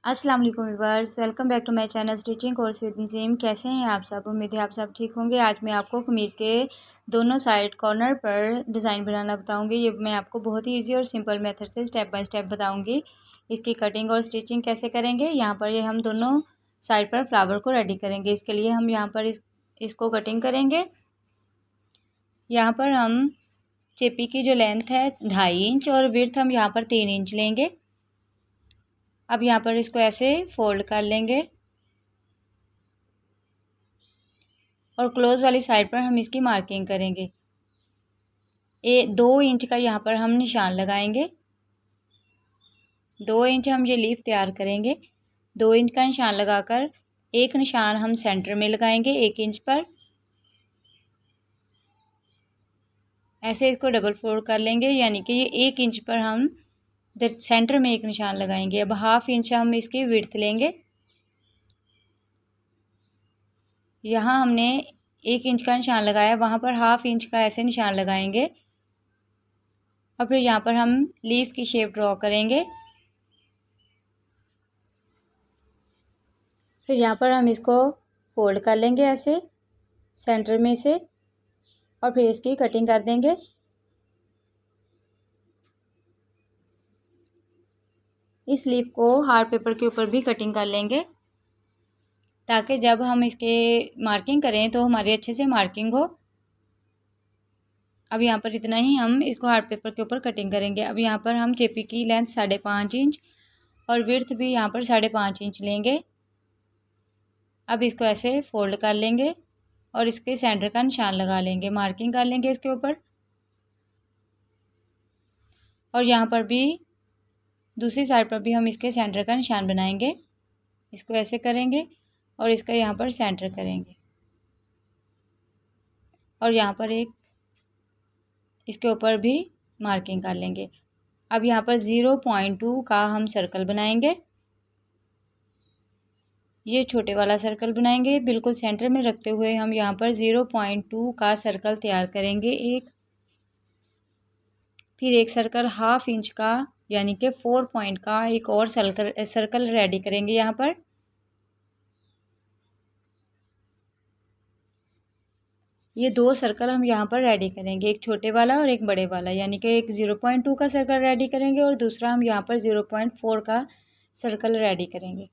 अस्सलाम वालेकुम viewers, welcome back to my channel stitching course with Naseem. कैसे हैं आप सब? उम्मीद है आप सब ठीक होंगे। आज मैं आपको कमीज़ के दोनों साइड कॉर्नर पर डिज़ाइन बनाना बताऊंगी। ये मैं आपको बहुत ही इजी और सिंपल मेथड से स्टेप बाय स्टेप बताऊंगी। इसकी कटिंग और स्टिचिंग कैसे करेंगे। यहाँ पर ये हम दोनों साइड पर फ्लावर को रेडी करेंगे। इसके लिए हम यहाँ पर इसको कटिंग करेंगे। यहाँ पर हम चेपी की जो लेंथ है 2.5 इंच और विड्थ हम यहाँ पर 3 इंच लेंगे। अब यहाँ पर इसको ऐसे फोल्ड कर लेंगे और क्लोज वाली साइड पर हम इसकी मार्किंग करेंगे। 2 इंच का यहाँ पर हम निशान लगाएंगे। 2 इंच हम ये लीफ तैयार करेंगे। 2 इंच का निशान लगाकर एक निशान हम सेंटर में लगाएंगे 1 इंच पर। ऐसे इसको डबल फोल्ड कर लेंगे, यानी कि ये 1 इंच पर हम सेंटर में एक निशान लगाएंगे। अब 1/2 इंच हम इसकी विड्थ लेंगे। यहाँ हमने 1 इंच का निशान लगाया, वहाँ पर 1/2 इंच का ऐसे निशान लगाएंगे और फिर यहाँ पर हम लीफ की शेप ड्रॉ करेंगे। फिर यहाँ पर हम इसको फोल्ड कर लेंगे ऐसे सेंटर में से और फिर इसकी कटिंग कर देंगे। इस लीफ को हार्ड पेपर के ऊपर भी कटिंग कर लेंगे ताकि जब हम इसके मार्किंग करें तो हमारी अच्छे से मार्किंग हो। अब यहाँ पर इतना ही हम इसको हार्ड पेपर के ऊपर कटिंग करेंगे। अब यहाँ पर हम चेपी की लेंथ 5.5 इंच और विड्थ भी यहाँ पर 5.5 इंच लेंगे। अब इसको ऐसे फोल्ड कर लेंगे और इसके सेंटर का निशान लगा लेंगे, मार्किंग कर लेंगे इसके ऊपर। और यहाँ पर भी दूसरी साइड पर भी हम इसके सेंटर का निशान बनाएंगे। इसको ऐसे करेंगे और इसका यहाँ पर सेंटर करेंगे और यहाँ पर एक इसके ऊपर भी मार्किंग कर लेंगे। अब यहाँ पर 0.2 का हम सर्कल बनाएंगे। ये छोटे वाला सर्कल बनाएंगे, बिल्कुल सेंटर में रखते हुए हम यहाँ पर 0.2 का सर्कल तैयार करेंगे एक। फिर एक सर्कल 1/2 इंच का यानी कि 4 पॉइंट का एक और सर्कल रेडी करेंगे यहाँ पर। ये 2 सर्कल हम यहाँ पर रेडी करेंगे, एक छोटे वाला और एक बड़े वाला, यानी कि एक 0.2 का सर्कल रेडी करेंगे और दूसरा हम यहाँ पर 0.4 का सर्कल रेडी करेंगे।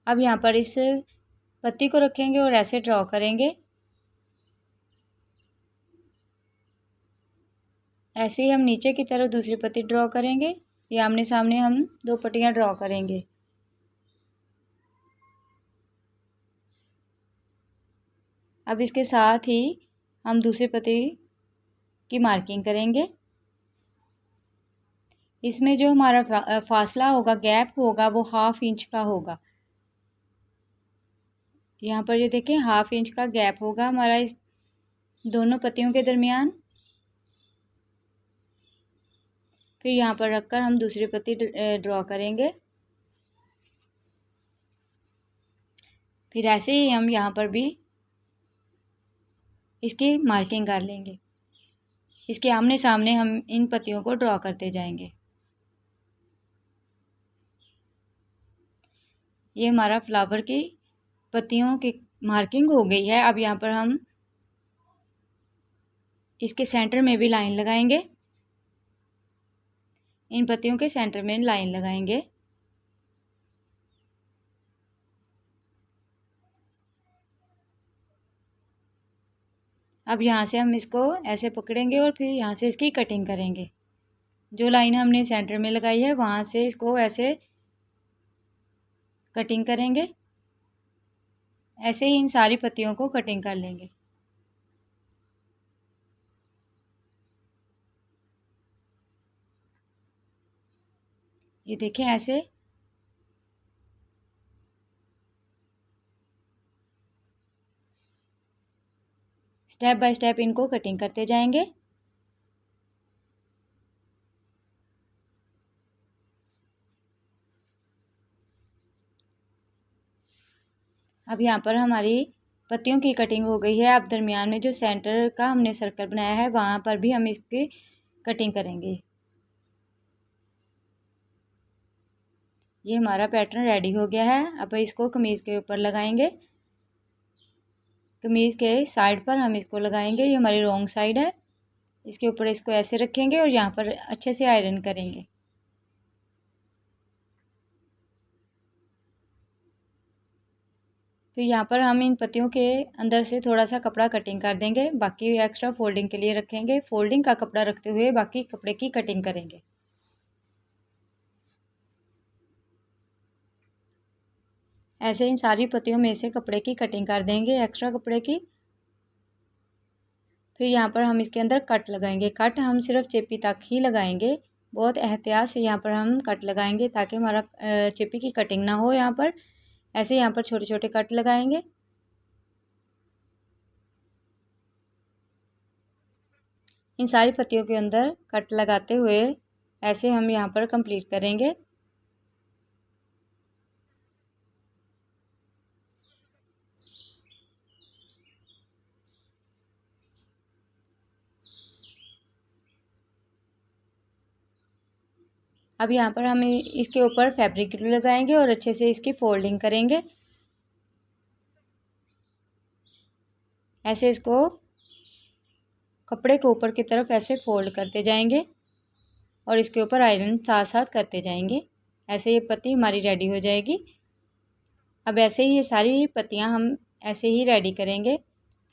अब यहाँ पर इस पत्ती को रखेंगे और ऐसे ड्रॉ करेंगे। ऐसे ही हम नीचे की तरफ दूसरी पत्ती ड्रॉ करेंगे। ये आमने सामने हम 2 पट्टियाँ ड्रॉ करेंगे। अब इसके साथ ही हम दूसरी पत्ती की मार्किंग करेंगे। इसमें जो हमारा फासला होगा, गैप होगा, वो 1/2 इंच का होगा। यहाँ पर ये देखें 1/2 इंच का गैप होगा हमारा इस दोनों पत्तियों के दरमियान। फिर यहाँ पर रखकर हम दूसरी पत्ती ड्रॉ करेंगे। फिर ऐसे ही हम यहाँ पर भी इसकी मार्किंग कर लेंगे। इसके आमने सामने हम इन पत्तियों को ड्रॉ करते जाएंगे। ये हमारा फ्लावर की पत्तियों की मार्किंग हो गई है। अब यहाँ पर हम इसके सेंटर में भी लाइन लगाएंगे। इन पत्तियों के सेंटर में लाइन लगाएंगे। अब यहाँ से हम इसको ऐसे पकड़ेंगे और फिर यहाँ से इसकी कटिंग करेंगे। जो लाइन हमने सेंटर में लगाई है वहाँ से इसको ऐसे कटिंग करेंगे। ऐसे ही इन सारी पत्तियों को कटिंग कर लेंगे। ये देखें ऐसे स्टेप बाय स्टेप इनको कटिंग करते जाएंगे। अब यहाँ पर हमारी पत्तियों की कटिंग हो गई है। अब दरमियान में जो सेंटर का हमने सर्कल बनाया है वहाँ पर भी हम इसकी कटिंग करेंगे। ये हमारा पैटर्न रेडी हो गया है। अब इसको कमीज़ के ऊपर लगाएंगे। कमीज़ के साइड पर हम इसको लगाएंगे। ये हमारी रॉन्ग साइड है। इसके ऊपर इसको ऐसे रखेंगे और यहाँ पर अच्छे से आयरन करेंगे। फिर यहाँ पर हम इन पत्तियों के अंदर से थोड़ा सा कपड़ा कटिंग कर देंगे। बाकी एक्स्ट्रा फोल्डिंग के लिए रखेंगे। फोल्डिंग का कपड़ा रखते हुए बाकी कपड़े की कटिंग करेंगे। ऐसे इन सारी पत्तियों में से कपड़े की कटिंग कर देंगे, एक्स्ट्रा कपड़े की। फिर यहाँ पर हम इसके अंदर कट लगाएंगे। कट हम सिर्फ चेपी तक ही लगाएंगे। बहुत एहतियात से यहाँ पर हम कट लगाएंगे ताकि हमारा चेपी की कटिंग ना हो। यहाँ पर ऐसे यहाँ पर छोटे छोटे कट लगाएंगे। इन सारी पत्तियों के अंदर कट लगाते हुए ऐसे हम यहाँ पर कंप्लीट करेंगे। अब यहाँ पर हम इसके ऊपर फैब्रिक ग्लू लगाएंगे और अच्छे से इसकी फोल्डिंग करेंगे। ऐसे इसको कपड़े के ऊपर की तरफ ऐसे फोल्ड करते जाएंगे और इसके ऊपर आयरन साथ साथ करते जाएंगे। ऐसे ये पत्ती हमारी रेडी हो जाएगी। अब ऐसे ही ये सारी पत्तियाँ हम ऐसे ही रेडी करेंगे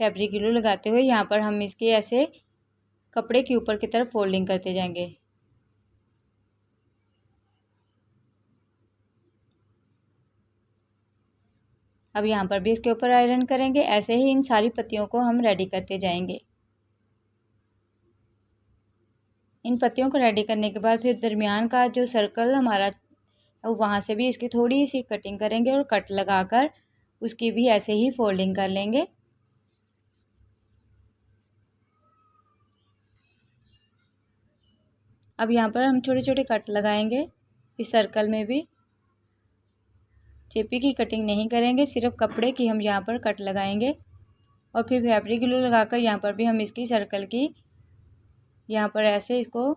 फैब्रिक ग्लू लगाते हुए। यहाँ पर हम इसके ऐसे कपड़े के ऊपर की तरफ फोल्डिंग करते जाएंगे। अब यहाँ पर भी इसके ऊपर आयरन करेंगे। ऐसे ही इन सारी पत्तियों को हम रेडी करते जाएंगे। इन पत्तियों को रेडी करने के बाद फिर दरमियान का जो सर्कल हमारा वहाँ से भी इसकी थोड़ी सी कटिंग करेंगे और कट लगाकर उसकी भी ऐसे ही फोल्डिंग कर लेंगे। अब यहाँ पर हम छोटे छोटे कट लगाएंगे। इस सर्कल में भी चेपी की कटिंग नहीं करेंगे, सिर्फ कपड़े की हम यहाँ पर कट लगाएंगे। और फिर फैब्रिक ग्लू लगाकर यहाँ पर भी हम इसकी सर्कल की यहाँ पर ऐसे इसको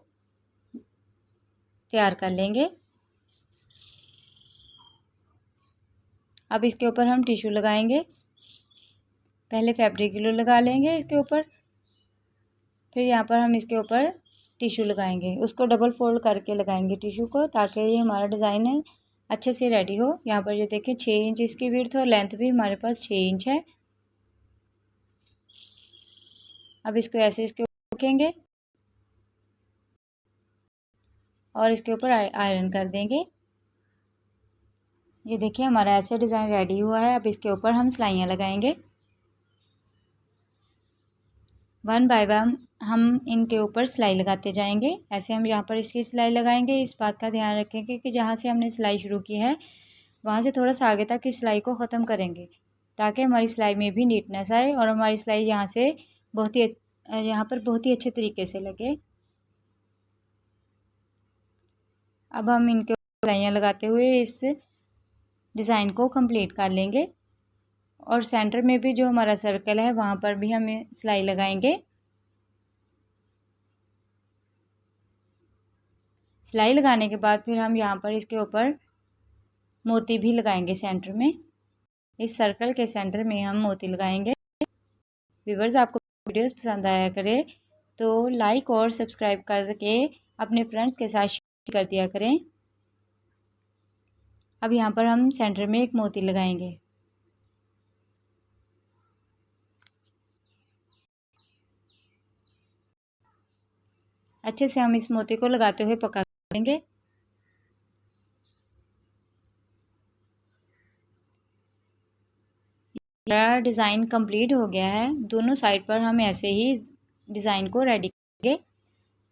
तैयार कर लेंगे। अब इसके ऊपर हम टिश्यू लगाएंगे। पहले फैब्रिक ग्लू लगा लेंगे इसके ऊपर, फिर यहाँ पर हम इसके ऊपर टिश्यू लगाएंगे। उसको डबल फोल्ड करके लगाएंगे टिश्यू को, ताकि ये हमारा डिज़ाइन है अच्छे से रेडी हो। यहाँ पर ये देखिए 6 इंच इसकी विड्थ और लेंथ भी हमारे पास 6 इंच है। अब इसको ऐसे इसके ऊपर रखेंगे और इसके ऊपर आयरन कर देंगे। ये देखिए हमारा ऐसे डिज़ाइन रेडी हुआ है। अब इसके ऊपर हम सिलाइयाँ लगाएंगे। वन बाय वन हम इनके ऊपर सिलाई लगाते जाएंगे। ऐसे हम यहाँ पर इसकी सिलाई लगाएंगे। इस बात का ध्यान रखेंगे कि जहाँ से हमने सिलाई शुरू की है वहाँ से थोड़ा सा आगे तक की सिलाई को ख़त्म करेंगे, ताकि हमारी सिलाई में भी नीटनेस आए और हमारी सिलाई यहाँ से यहाँ पर बहुत ही अच्छे तरीके से लगे। अब हम इनके सिलाइयाँ लगाते हुए इस डिज़ाइन को कंप्लीट कर लेंगे। और सेंटर में भी जो हमारा सर्कल है वहाँ पर भी हमें सिलाई लगाएंगे। सिलाई लगाने के बाद फिर हम यहाँ पर इसके ऊपर मोती भी लगाएंगे सेंटर में। इस सर्कल के सेंटर में हम मोती लगाएंगे। व्यूअर्स, आपको वीडियोस पसंद आया करे तो लाइक और सब्सक्राइब करके अपने फ्रेंड्स के साथ शेयर कर दिया करें। अब यहाँ पर हम सेंटर में एक मोती लगाएंगे। अच्छे से हम इस मोती को लगाते हुए पका लेंगे। यह डिज़ाइन कंप्लीट हो गया है। दोनों साइड पर हम ऐसे ही डिज़ाइन को रेडी करेंगे।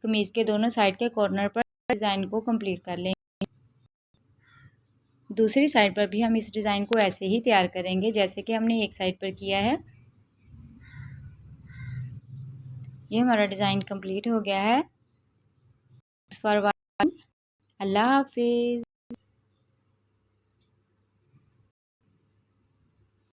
कमीज़ के दोनों साइड के कॉर्नर पर डिज़ाइन को कंप्लीट कर लेंगे। दूसरी साइड पर भी हम इस डिज़ाइन को ऐसे ही तैयार करेंगे जैसे कि हमने एक साइड पर किया है। ये हमारा डिज़ाइन कंप्लीट हो गया है। अल्लाह हाफिज़।